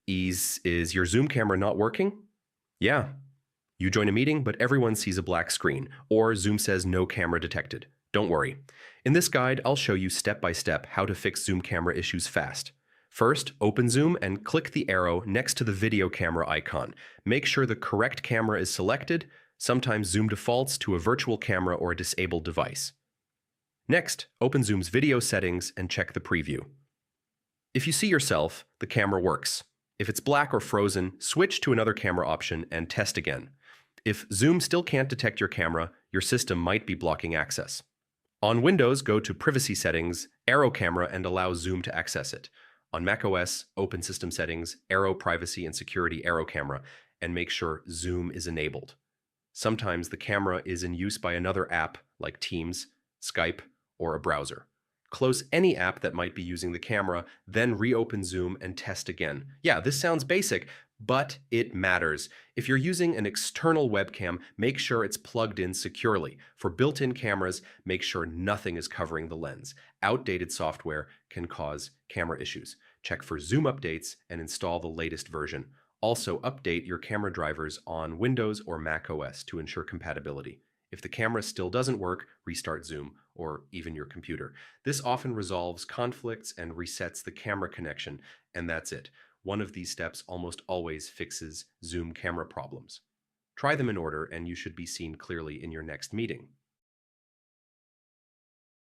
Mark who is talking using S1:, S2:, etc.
S1: Is your Zoom camera not working? Yeah. You join a meeting, but everyone sees a black screen, or Zoom says no camera detected. Don't worry. In this guide, I'll show you step by step how to fix Zoom camera issues fast. First, open Zoom and click the arrow next to the video camera icon. Make sure the correct camera is selected. Sometimes Zoom defaults to a virtual camera or a disabled device. Next, open Zoom's video settings and check the preview. If you see yourself, the camera works. If it's black or frozen, switch to another camera option and test again. If Zoom still can't detect your camera, your system might be blocking access. On Windows, go to Privacy Settings, Arrow Camera, and allow Zoom to access it. On macOS, open System Settings, Arrow Privacy and Security Arrow Camera, and make sure Zoom is enabled. Sometimes the camera is in use by another app like Teams, Skype, or a browser. Close any app that might be using the camera, then reopen Zoom and test again. Yeah, this sounds basic, but it matters. If you're using an external webcam, make sure it's plugged in securely. For built-in cameras, make sure nothing is covering the lens. Outdated software can cause camera issues. Check for Zoom updates and install the latest version. Also, update your camera drivers on Windows or Mac OS to ensure compatibility. If the camera still doesn't work, restart Zoom or even your computer. This often resolves conflicts and resets the camera connection, and that's it. One of these steps almost always fixes Zoom camera problems. Try them in order, and you should be seen clearly in your next meeting.